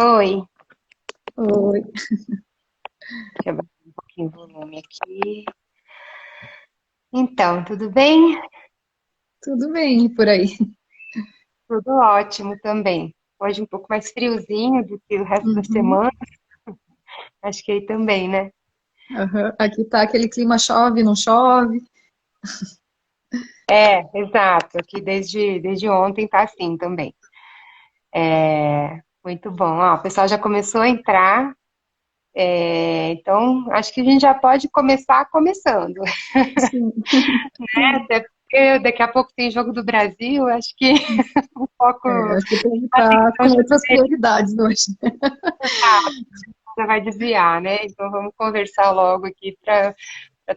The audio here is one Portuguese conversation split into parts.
Oi, Oi, deixa eu baixar um pouquinho o volume aqui. Então, tudo bem? tudo bem por aí? Tudo ótimo também. Hoje um pouco mais friozinho do que o resto da Uhum, semana, acho que aí também, né? aham. Aqui tá aquele clima chove, não chove. É, exato. Aqui desde ontem tá assim também. Muito bom. Ó, o pessoal já começou a entrar, então acho que a gente já pode começar começando, Sim, né? Até porque daqui a pouco tem Jogo do Brasil, acho que um pouco acho que tem que a estar atenção com já outras prioridades hoje. já vai desviar, né? Então vamos conversar logo aqui para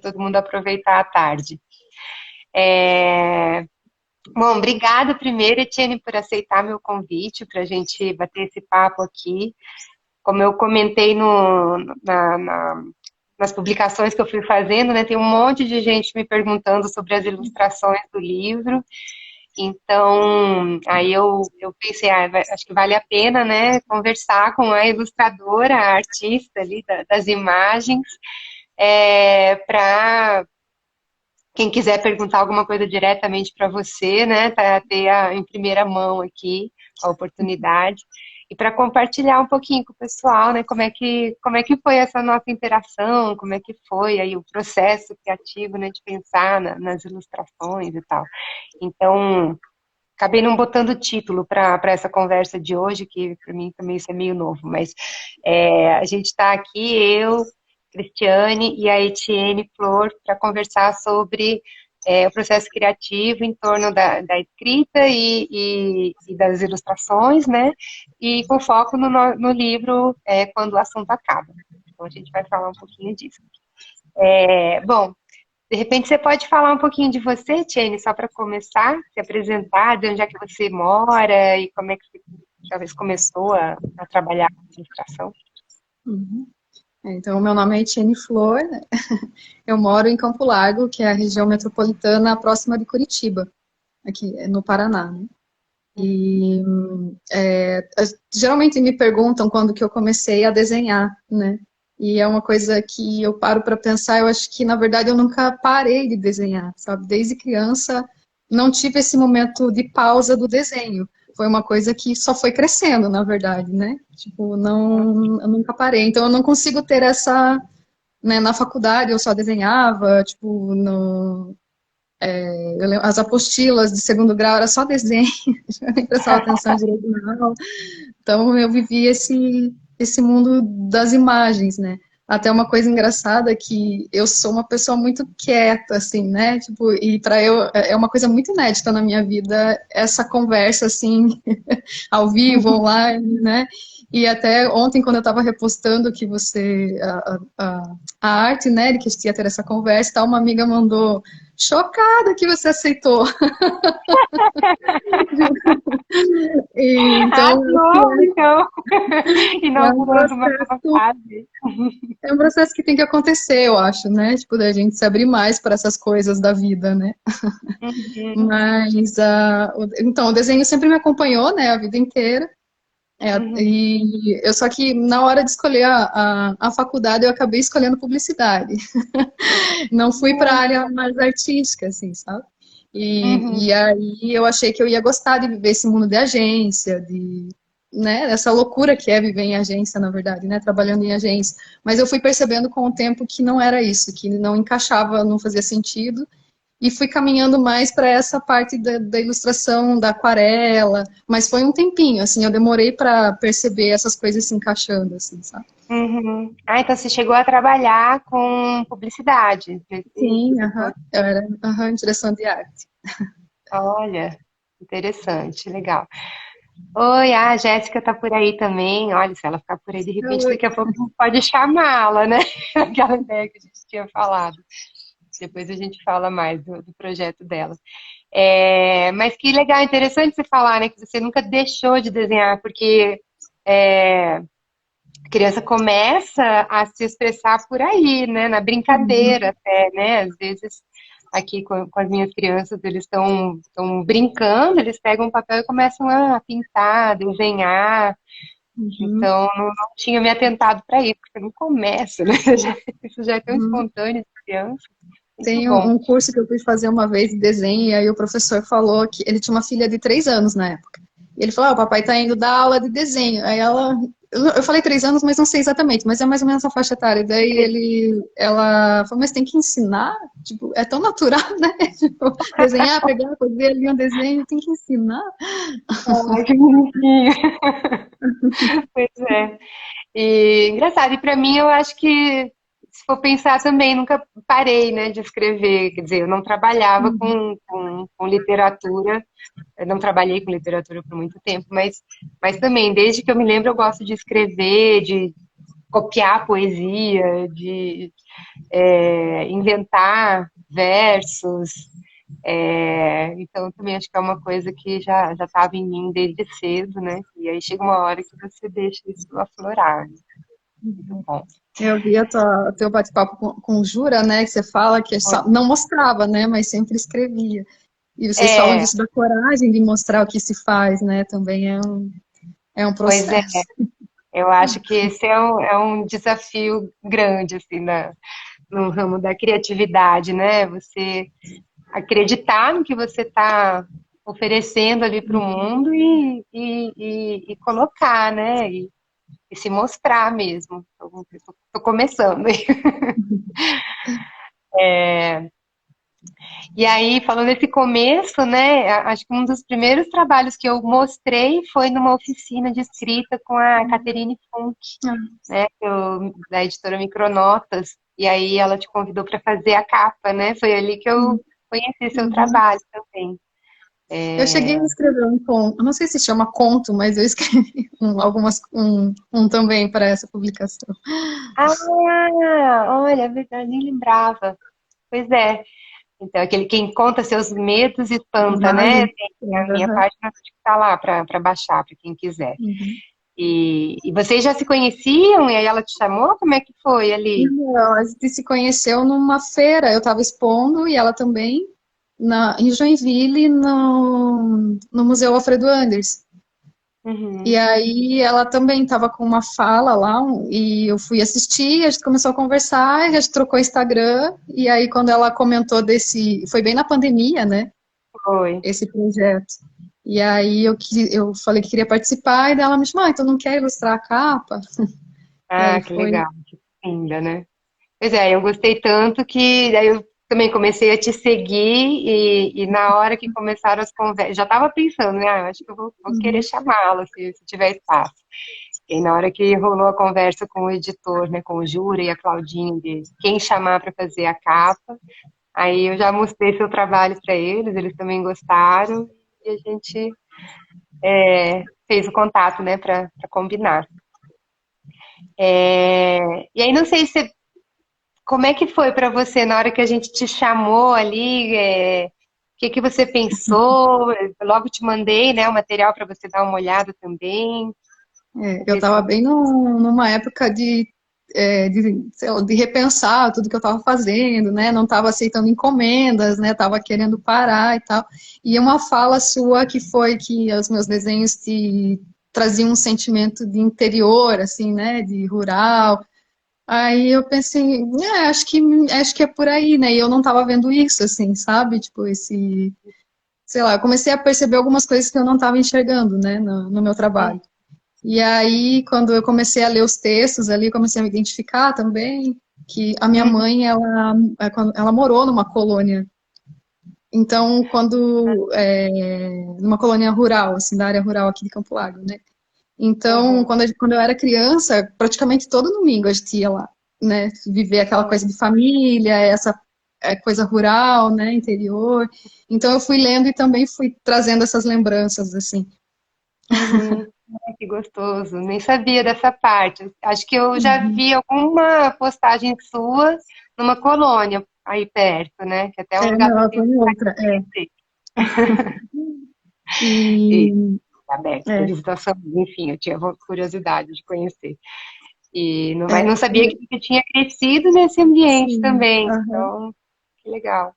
todo mundo aproveitar a tarde. É, Bom, obrigada primeiro, Etienne, por aceitar meu convite para a gente bater esse papo aqui. Como eu comentei nas publicações que eu fui fazendo, né, tem um monte de gente me perguntando sobre as ilustrações do livro. Então, aí eu pensei, acho que vale a pena, né, conversar com a ilustradora, a artista ali das imagens, para quem quiser perguntar alguma coisa diretamente para você, né, para ter em primeira mão aqui a oportunidade e para compartilhar um pouquinho com o pessoal, né, como é que foi essa nossa interação, como é que foi aí o processo criativo, né, de pensar nas ilustrações e tal. Então, acabei não botando título para essa conversa de hoje, que para mim também isso é meio novo, mas a gente está aqui, eu, Cristiane e a Etienne Flor, para conversar sobre o processo criativo em torno da escrita e das ilustrações, né? E com foco no livro Quando o Assunto Acaba. Então a gente vai falar um pouquinho disso. Bom, de repente você pode falar um pouquinho de você, Tiene, só para começar, se apresentar, de onde é que você mora e como é que você talvez começou a trabalhar com ilustração. Uhum. Então, meu nome é Etienne Flor, né? Eu moro em Campo Largo, que é a região metropolitana próxima de Curitiba, aqui no Paraná, né? E geralmente me perguntam quando que eu comecei a desenhar, né? E é uma coisa que eu paro para pensar, eu acho que na verdade eu nunca parei de desenhar, sabe? Desde criança não tive esse momento de pausa do desenho. Foi uma coisa que só foi crescendo, na verdade, né? Tipo, não, eu nunca parei. Então eu não consigo ter essa, né, na faculdade eu só desenhava, tipo, no, as apostilas de segundo grau era só desenho, eu nem prestava atenção direito na aula. Então eu vivi esse mundo das imagens, né? Até uma coisa engraçada é que eu sou uma pessoa muito quieta, assim, né? Tipo, e para eu é uma coisa muito inédita na minha vida essa conversa assim ao vivo, online, né? E até ontem, quando eu estava repostando que você, a arte, né, de que ia ter essa conversa, tal, uma amiga mandou, chocada que você aceitou. E, Ah, então, que bom, então, é um inaugurando uma nova processo fase. É um processo que tem que acontecer, eu acho, né? Tipo, da gente se abrir mais para essas coisas da vida, né? Uhum, Mas, então, o desenho sempre me acompanhou, né, a vida inteira. uhum. E eu só que na hora de escolher a faculdade, eu acabei escolhendo publicidade. Não fui para a área mais artística, assim, sabe? Uhum. E aí eu achei que eu ia gostar de viver esse mundo de agência, né, essa loucura que é viver em agência, na verdade, né, trabalhando em agência. Mas eu fui percebendo com o tempo que não era isso, que não encaixava, não fazia sentido, e fui caminhando mais para essa parte da ilustração, da aquarela, mas foi um tempinho, assim, eu demorei para perceber essas coisas se encaixando, assim, sabe? Uhum. Ah, então você chegou a trabalhar com publicidade nesse Sim, setor. eu era direção de arte. Olha, interessante, legal. Oi, a Jéssica tá por aí também. Olha, se ela ficar por aí, de repente, Oi. daqui a pouco a gente pode chamá-la, né? Aquela ideia que a gente tinha falado. Depois a gente fala mais do projeto dela. Mas que legal, interessante você falar, né? Que você nunca deixou de desenhar, porque a criança começa a se expressar por aí, né? Na brincadeira até, né? Às vezes aqui com as minhas crianças, eles estão brincando, eles pegam um papel e começam a pintar, desenhar. Uhum, Então, não tinha me atentado para isso, porque não começa, né? Isso já é tão uhum. espontâneo de criança. Muito Tem bom. um curso que eu fui fazer uma vez de desenho, e aí o professor falou que ele tinha uma filha de 3 anos na época. E ele falou, o papai tá indo dar aula de desenho. Aí eu falei 3 anos, mas não sei exatamente, mas é mais ou menos essa faixa etária. Daí ela falou, mas tem que ensinar? Tipo, é tão natural, né? Tipo, desenhar, pegar, fazer ali um desenho, tem que ensinar. Ai, que bonitinho. Pois é. E engraçado, e para mim eu acho que, se for pensar também, nunca parei, né, de escrever. Quer dizer, eu não trabalhava Uhum, com literatura, eu não trabalhei com literatura por muito tempo, mas também, desde que eu me lembro, eu gosto de escrever, de copiar poesia, de inventar versos. Então, também acho que é uma coisa que já estava em mim desde cedo, né? E aí chega uma hora que você deixa isso aflorar. Muito uhum. bom. Eu vi teu bate-papo com o Jura, né? Que você fala que não mostrava, né? Mas sempre escrevia. E vocês falam É, disso da coragem de mostrar o que se faz, né? Também é um pois é, processo. eu acho que esse é um desafio grande, assim, no ramo da criatividade, né? Você acreditar no que você está oferecendo ali para o mundo e colocar, né? E se mostrar mesmo. Estou começando. E aí, falando desse começo, né? Acho que um dos primeiros trabalhos que eu mostrei foi numa oficina de escrita com a Caterine Funk, né? Da editora Micronotas. E aí ela te convidou para fazer a capa, né? Foi ali que eu conheci seu Uhum. trabalho também. Eu cheguei a escrever um conto, eu não sei se chama conto, mas eu escrevi um também para essa publicação. Ah, olha, é verdade, nem lembrava. Pois é. Então, aquele quem conta seus medos e espanta, né? Vale. Tem a minha página que está lá para baixar, para quem quiser. Uhum. E vocês já se conheciam e aí ela te chamou? Como é que foi ali? Não, a gente se conheceu numa feira, eu estava expondo e ela também, em Joinville, no Museu Alfredo Anders. E Uhum. aí ela também estava com uma fala lá, e eu fui assistir, a gente começou a conversar, a gente trocou Instagram, e aí quando ela comentou foi bem na pandemia, né, Foi. esse projeto. E aí eu falei que queria participar, e daí ela me chamou, então não quer ilustrar a capa? E aí Ah, que foi. legal, que linda, né? Pois é, eu gostei tanto que daí eu também comecei a te seguir e na hora que começaram as conversas, já estava pensando, né? Acho que eu vou querer Uhum, chamá-la se tiver espaço. E na hora que rolou a conversa com o editor, né, com o Júlia e a Claudinha, de quem chamar para fazer a capa, aí eu já mostrei seu trabalho para eles também gostaram e a gente fez o contato, né, para combinar. E aí não sei se como é que foi para você na hora que a gente te chamou ali? O que que você pensou? Eu logo te mandei, né, o material para você dar uma olhada também. eu estava bem numa época sei lá, de repensar tudo que eu estava fazendo, né? Não estava aceitando encomendas, né? Estava querendo parar e tal. E uma fala sua que foi que os meus desenhos te traziam um sentimento de interior, assim, né? De rural. Aí eu pensei, acho que é por aí, né? E eu não estava vendo isso, assim, sabe? Tipo, sei lá, eu comecei a perceber algumas coisas que eu não estava enxergando, né? No meu Hum, trabalho. E aí, quando eu comecei a ler os textos ali, comecei a me identificar também, que a minha hum, mãe, ela morou numa colônia. Então, numa colônia rural, assim, da área rural aqui de Campo Largo, né? Então, uhum, quando eu era criança, praticamente todo domingo a gente ia lá, né? Viver aquela coisa de família, essa coisa rural, né? Interior. Então, eu fui lendo e também fui trazendo essas lembranças, assim. uhum. Ai, que gostoso. Nem sabia dessa parte. Acho que eu já Uhum. vi alguma postagem sua numa colônia aí perto, né? Que até é um lugar Não, que eu ela tenho foi em vontade outra, de conhecer. E E, aberto para é, visitação, enfim, eu tinha curiosidade de conhecer. Mas é, não sabia que você tinha crescido nesse ambiente sim, também. aham. Então, que legal.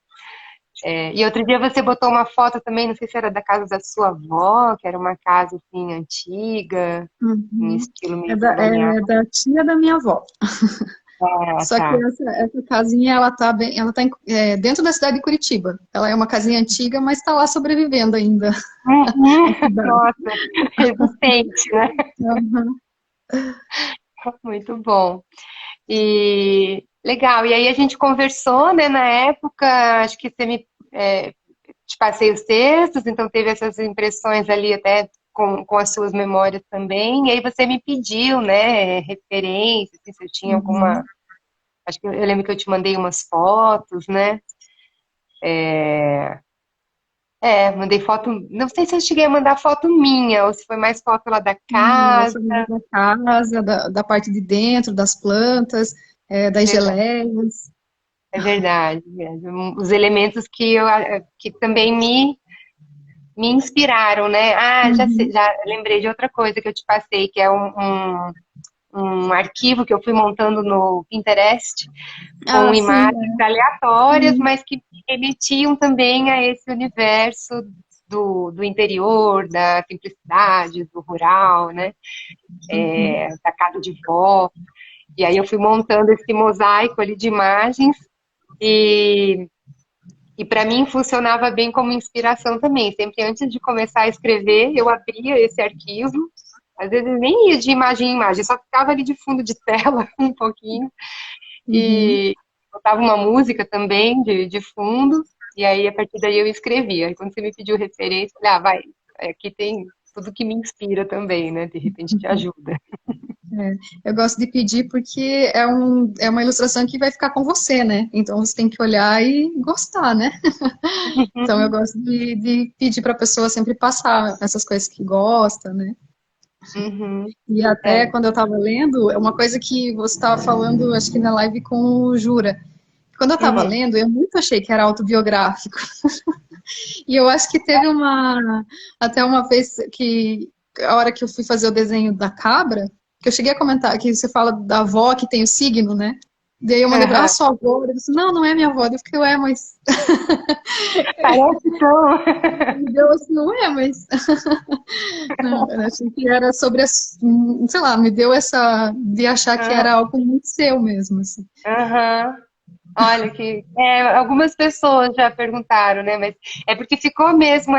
E outro dia você botou uma foto também, não sei se era da casa da sua avó, que era uma casa assim antiga, em Uhum. estilo É meio da, colonial. é da tia da minha avó. Ah, Só que tá. essa casinha, ela tá bem, ela tá dentro da cidade de Curitiba. Ela é uma casinha antiga, mas está lá sobrevivendo ainda Uhum. a cidade. Nossa, resistente, né? Uhum. Muito bom. E legal. E aí a gente conversou, né, na época, acho que você te passei os textos, então teve essas impressões ali até com as suas memórias também. E aí você me pediu, né, referências, se eu tinha alguma. Uhum. Acho que eu lembro que eu te mandei umas fotos, né? Mandei foto. Não sei se eu cheguei a mandar foto minha, ou se foi mais foto lá da casa. Você lembra da casa, da parte de dentro, das plantas, das Verdade. geleias. É verdade. Os elementos que também me inspiraram, né? Ah, Uhum. já lembrei de outra coisa que eu te passei, que é um arquivo que eu fui montando no Pinterest com Ah, sim, imagens aleatórias, sim. mas que remetiam também a esse universo do interior, da simplicidade, do rural, né? Uhum. Da casa de vó. E aí eu fui montando esse mosaico ali de imagens e para mim funcionava bem como inspiração também. Sempre antes de começar a escrever, eu abria esse arquivo. Às vezes nem ia de imagem em imagem, só ficava ali de fundo de tela um pouquinho. Uhum. E botava uma música também de fundo. E aí, a partir daí, eu escrevia. Aí, quando você me pediu referência, eu falei, vai, aqui tem tudo que me inspira também, né? De repente te ajuda. É, eu gosto de pedir porque é uma ilustração que vai ficar com você, né? Então você tem que olhar e gostar, né? Então eu gosto de pedir para a pessoa sempre passar essas coisas que gosta, né? Uhum. E até É. quando eu estava lendo, é uma coisa que você estava falando, acho que na live com o Jura. Quando eu estava Uhum. lendo, eu muito achei que era autobiográfico. E eu acho que teve até uma vez que, a hora que eu fui fazer o desenho da cabra, que eu cheguei a comentar, que você fala da avó que tem o signo, né? Daí eu mandei pra ela, ah, Aham. sua avó. Eu disse, não, não é minha avó. Eu fiquei, ué, mas Parece tão. me deu assim, não é, mas. Não, eu achei que era sobre, sei lá, me deu essa de achar que era algo muito seu mesmo, assim. Aham. Olha que algumas pessoas já perguntaram, né? Mas é porque ficou mesmo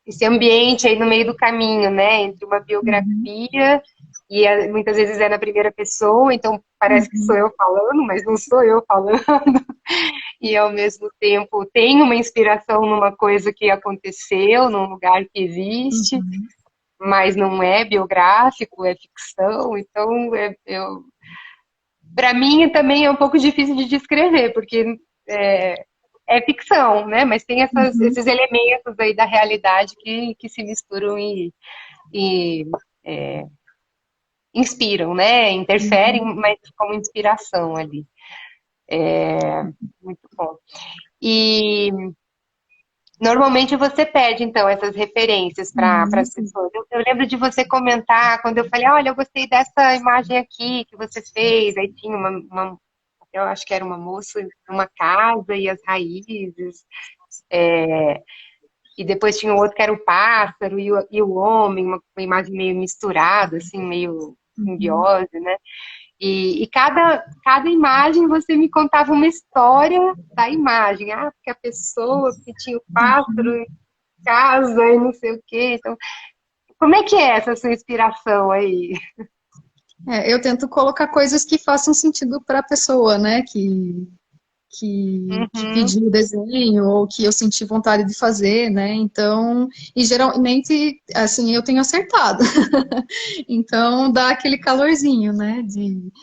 esse ambiente aí no meio do caminho, né? Entre uma Uhum, biografia e muitas vezes é na primeira pessoa, então parece que sou uhum, eu falando, mas não sou eu falando. E ao mesmo tempo tem uma inspiração numa coisa que aconteceu, num lugar que existe, uhum, mas não é biográfico, é ficção. Então, para mim também é um pouco difícil de descrever, porque é ficção, né? Mas tem uhum, esses elementos aí da realidade que se misturam e inspiram, né? Interferem, uhum. mas como inspiração ali. Muito bom. E normalmente você pede, então, essas referências para Uhum, as pessoas. Eu lembro de você comentar quando eu falei, olha, eu gostei dessa imagem aqui que você fez. Aí tinha eu acho que era uma moça numa casa e as raízes. E depois tinha o outro que era o pássaro e o homem, uma imagem meio misturada, assim, meio uhum, simbiose, né? E cada imagem você me contava uma história da imagem. Ah, porque a pessoa, porque tinha o pássaro em casa e não sei o quê. Então, como é que é essa sua inspiração aí? eu tento colocar coisas que façam sentido para a pessoa, né? Que Uhum, pediu o desenho ou que eu senti vontade de fazer, né? Então, e geralmente, assim, eu tenho acertado. Então, dá aquele calorzinho, né?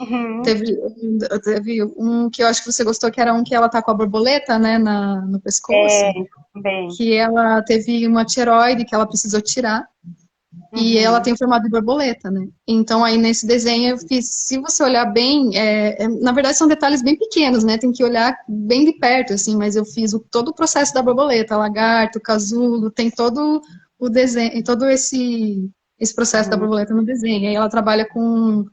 uhum. Teve um que eu acho que você gostou, que era um que ela tá com a borboleta, né, no É, pescoço, bem. que ela teve uma tireoide que ela precisou tirar. E ela Uhum, tem o formato de borboleta, né? Então, aí nesse desenho eu fiz, se você olhar bem, na verdade são detalhes bem pequenos, né? Tem que olhar bem de perto, assim, mas eu fiz todo o processo da borboleta, lagarto, casulo, tem todo o desenho, todo esse processo da uhum, borboleta no desenho. Aí ela trabalha com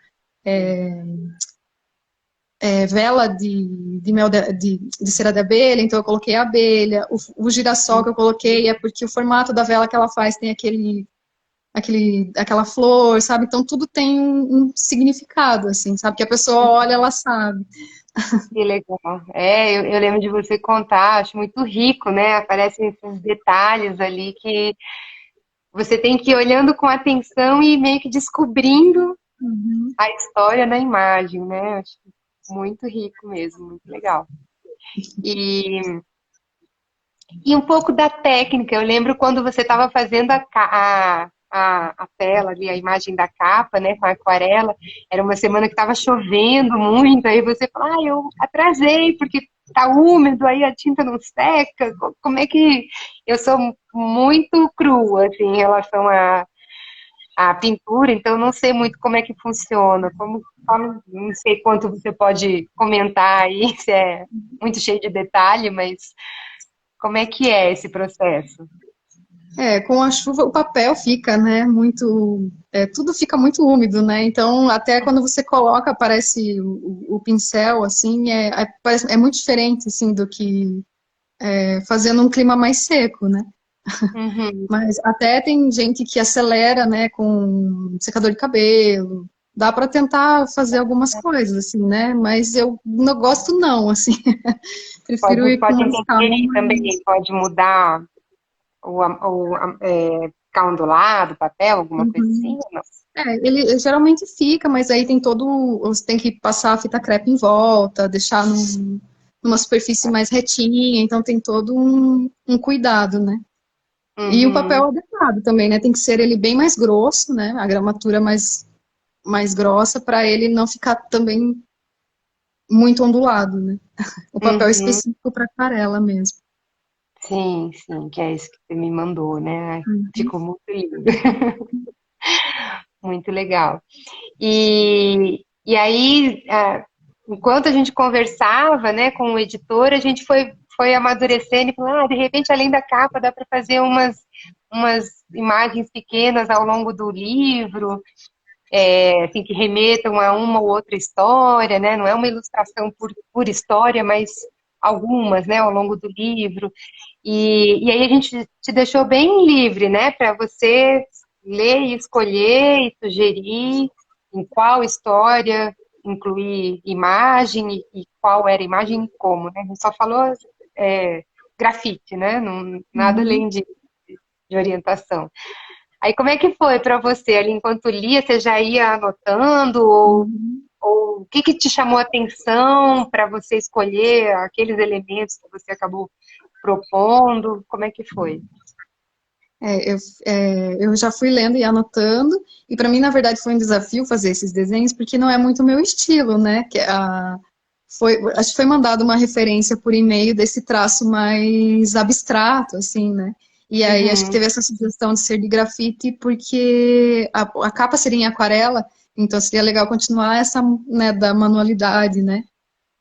vela de mel de cera de abelha, então eu coloquei a abelha. O girassol que eu coloquei é porque o formato da vela que ela faz tem aquela flor, sabe? Então tudo tem um significado, assim, sabe? Que a pessoa olha, ela sabe. Que legal. Eu lembro de você contar, acho muito rico, né? Aparecem esses detalhes ali que você tem que ir olhando com atenção e meio que descobrindo Uhum. a história na imagem, né? Acho muito rico mesmo, muito legal. E, e um pouco da técnica, eu lembro quando você estava fazendo a tela ali, a imagem da capa, né, com a aquarela, era uma semana que estava chovendo muito, aí você falou, eu atrasei, porque tá úmido, aí a tinta não seca, como é que... Eu sou muito crua, assim, em relação a pintura, então eu não sei muito como é que funciona, não sei quanto você pode comentar aí, se é muito cheio de detalhe, mas como é que é esse processo? Com a chuva o papel fica, né, muito, tudo fica muito úmido, né, então até quando você coloca, aparece o pincel, assim, é muito diferente, assim, do que fazendo um clima mais seco, né. Uhum. Mas até tem gente que acelera, né, com secador de cabelo. Dá para tentar fazer algumas coisas, assim, né? Mas eu não gosto, não, assim. Prefiro ir com Pode mais calma. interferir também, pode mudar ficar ondulado, o papel, alguma coisa assim, Uhum. ou não? Ele geralmente fica, mas aí tem você tem que passar a fita crepe em volta, deixar numa superfície mais retinha, então tem todo um cuidado, né? E o papel Uhum. adequado também, né? Tem que ser ele bem mais grosso, né? A gramatura mais grossa para ele não ficar também muito ondulado, né? O papel Uhum. específico para aquarela mesmo. Sim, sim, que é isso que você me mandou, né? Ai, Uhum. ficou muito lindo, muito legal. E aí, enquanto a gente conversava, né, com o editor, a gente foi amadurecendo e falou, de repente, além da capa, dá para fazer umas imagens pequenas ao longo do livro, assim, que remetam a uma ou outra história, né? Não é uma ilustração por história, mas algumas, né, ao longo do livro. E aí a gente te deixou bem livre, né, para você ler e escolher e sugerir em qual história incluir imagem e qual era a imagem e como, né? A gente só falou grafite, né? Não, nada Uhum. além de orientação. Aí como é que foi para você ali enquanto lia, você já ia anotando Uhum. ou o que que te chamou a atenção para você escolher aqueles elementos que você acabou propondo? Como é que foi? Eu já fui lendo e anotando, e para mim, na verdade, foi um desafio fazer esses desenhos, porque não é muito o meu estilo, né? Acho que foi mandado uma referência por e-mail desse traço mais abstrato, assim, né? E aí acho que Uhum, teve essa sugestão de ser de grafite, porque a capa seria em aquarela, então seria legal continuar essa, né, da manualidade, né?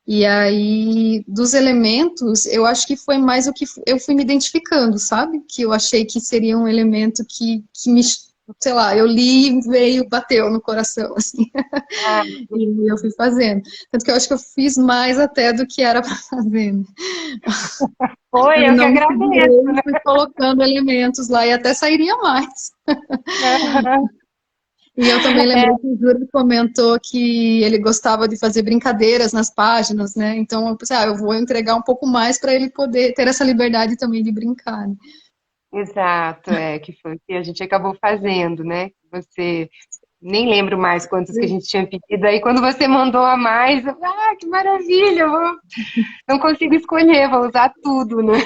E aí, dos elementos, eu acho que foi mais o que eu fui me identificando, sabe? Que eu achei que seria um elemento que me, sei lá, eu li e veio, bateu no coração, assim. ah, E eu fui fazendo. Tanto que eu acho que eu fiz mais até do que era para fazer, né? foi, Eu eu que não me agradeço, segurei, né? fui colocando elementos lá e até sairia mais. E eu também lembrei que o Júlio comentou que ele gostava de fazer brincadeiras nas páginas, né? Então eu pensei, eu vou entregar um pouco mais para ele poder ter essa liberdade também de brincar, né? Exato, que foi o que a gente acabou fazendo, né? Você nem lembro mais quantos que a gente tinha pedido. Aí quando você mandou a mais, que maravilha! Não consigo escolher, vou usar tudo, né?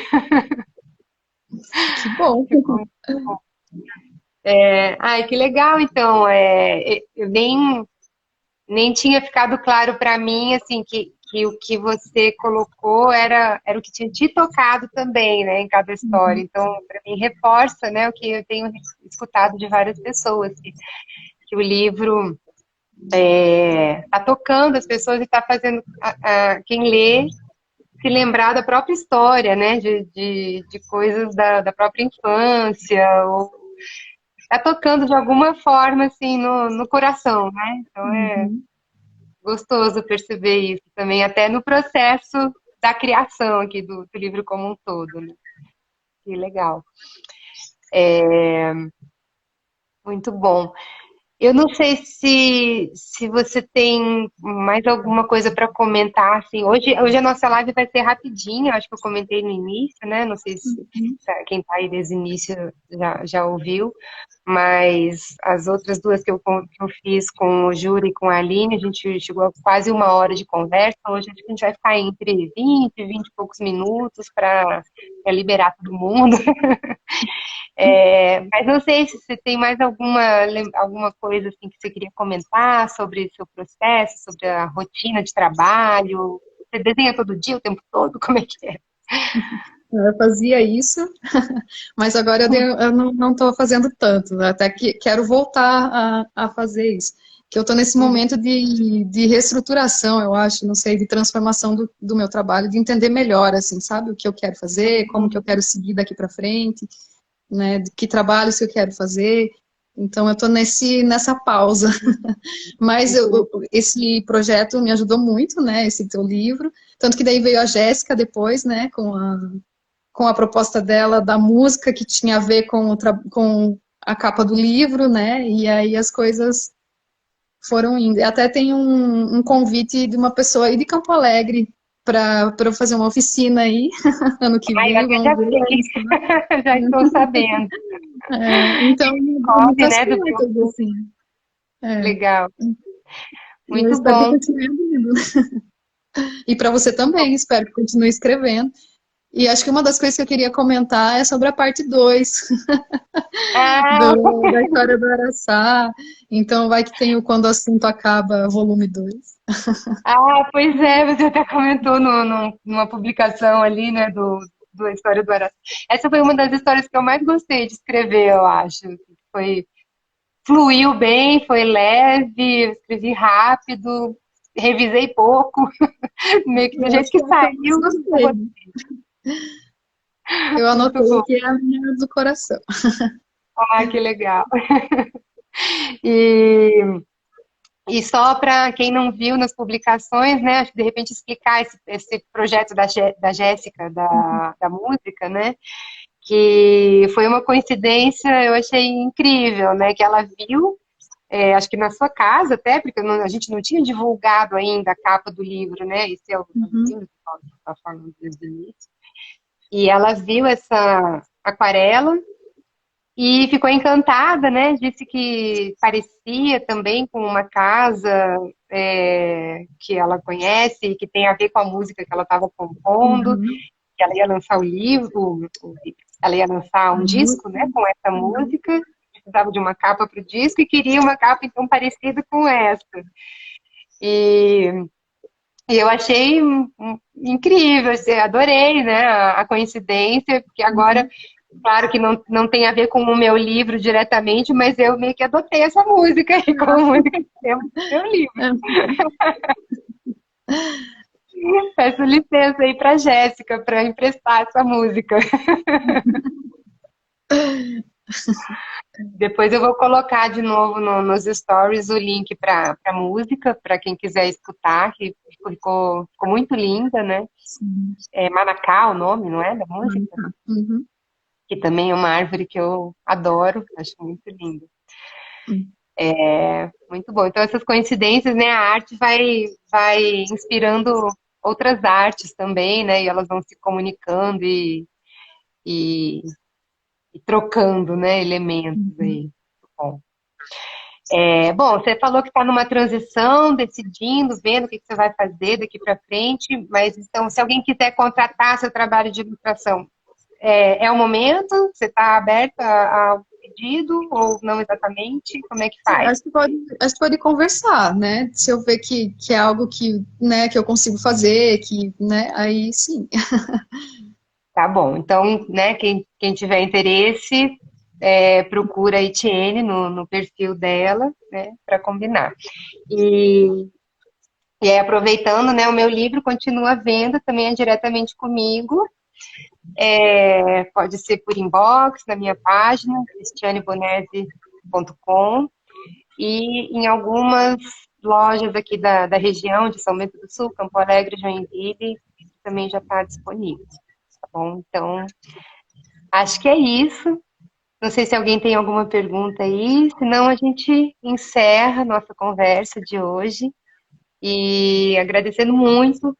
Que bom. Ficou. Ai, que legal, então. Eu nem tinha ficado claro para mim, assim, que o que você colocou era o que tinha te tocado também, né, em cada história. Então, para mim, reforça, né, o que eu tenho escutado de várias pessoas, que o livro está tocando as pessoas e está fazendo quem lê se lembrar da própria história, né, de coisas da própria infância, ou está tocando de alguma forma, assim, no coração, né? Então, Uhum. gostoso perceber isso também, até no processo da criação aqui do livro como um todo, né? Que legal. Muito bom. Eu não sei se você tem mais alguma coisa para comentar, assim. Hoje a nossa live vai ser rapidinha, acho que eu comentei no início, né? Não sei se quem está aí desde o início já ouviu, mas as outras duas que eu fiz com o Júlio e com a Aline, a gente chegou a quase 1 hora de conversa. Hoje acho que a gente vai ficar entre 20 e poucos minutos para liberar todo mundo. Mas não sei se você tem mais alguma coisa assim que você queria comentar sobre seu processo, sobre a rotina de trabalho. Você desenha todo dia, o tempo todo? Como é que é? Eu fazia isso, mas agora eu não estou fazendo tanto, até que quero voltar a fazer isso. Que eu estou nesse momento de reestruturação, eu acho, não sei, de transformação do meu trabalho, de entender melhor, assim, sabe, o que eu quero fazer, como que eu quero seguir daqui para frente, né, de que trabalhos que eu quero fazer. Então, eu estou nessa pausa. Mas esse projeto me ajudou muito, né, esse teu livro. Tanto que daí veio a Jéssica depois, né, com a proposta dela da música que tinha a ver com a capa do livro, né, e aí as coisas foram indo. E até tem um convite de uma pessoa aí de Campo Alegre para eu fazer uma oficina aí, ano que Eu vem, até vamos já ver. vi, já estou sabendo. Então, mudou Copy, muitas né, do coisas, grupo. assim. É. Legal. E eu Muito espero que bom. continue indo. E para você também, espero que continue escrevendo. E acho que uma das coisas que eu queria comentar é sobre a parte 2 Ah, da história do Araçá. Então, vai que tem o Quando o Assunto Acaba, volume 2. pois é, você até comentou numa publicação ali, né, do História do Araçá. Essa foi uma das histórias que eu mais gostei de escrever, eu acho. Fluiu bem, foi leve, escrevi rápido, revisei pouco, meio que do Eu jeito acho que que é a que eu mais saiu. gostei. Eu Muito anotei bom. que é a minha do coração. Que legal. E, e só para quem não viu nas publicações, né, acho que de repente explicar esse projeto da Jéssica, da música, né, que foi uma coincidência, eu achei incrível, né, que ela viu, acho que na sua casa até, porque a gente não tinha divulgado ainda a capa do livro, né, esse é o Uhum. livro que está falando desde o início, e ela viu essa aquarela e ficou encantada, né? Disse que parecia também com uma casa que ela conhece e que tem a ver com a música que ela estava compondo, Uhum. que ela ia lançar o livro, ela ia lançar um disco, né, com essa música, precisava de uma capa para o disco e queria uma capa então parecida com essa. E, e eu achei incrível, assim, adorei, né, a coincidência, porque agora claro que não tem a ver com o meu livro diretamente, mas eu meio que adotei essa música aí como música que temos no meu livro. É. Peço licença aí para Jéssica para emprestar essa música. Depois eu vou colocar de novo nos stories o link para a música, para quem quiser escutar, que ficou muito linda, né? Sim. É Manacá o nome, não é? Da música? Uhum. Que também é uma árvore que eu adoro, acho muito linda. Uhum. Muito bom. Então, essas coincidências, né? A arte vai inspirando outras artes também, né? E elas vão se comunicando e, e trocando, né? Elementos aí. Muito bom. Bom, você falou que está numa transição, decidindo, vendo o que você vai fazer daqui para frente, mas então, se alguém quiser contratar seu trabalho de ilustração, é o momento? Você está aberta ao pedido ou não exatamente? Como é que faz? Acho que pode conversar, né? Se eu ver que é algo que, né, que eu consigo fazer, que, né, aí sim. Tá bom. Então, né, quem tiver interesse, procura a Etienne no perfil dela, né, para combinar. E, e aí, aproveitando, né, o meu livro continua à venda, também é diretamente comigo. Pode ser por inbox, na minha página, cristianebonese.com, e em algumas lojas aqui da região de São Bento do Sul, Campo Alegre, Joinville, também já está disponível, tá bom? Então, acho que é isso. Não sei se alguém tem alguma pergunta aí, senão a gente encerra a nossa conversa de hoje. E agradecendo muito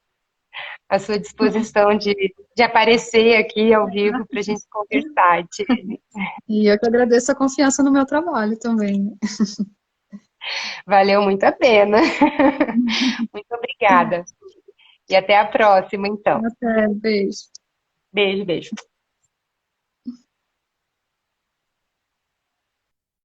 a sua disposição de aparecer aqui ao vivo para a gente conversar, Tiene. E eu que agradeço a confiança no meu trabalho também. Valeu muito a pena. Muito obrigada. E até a próxima, então. Até, beijo. Beijo, beijo.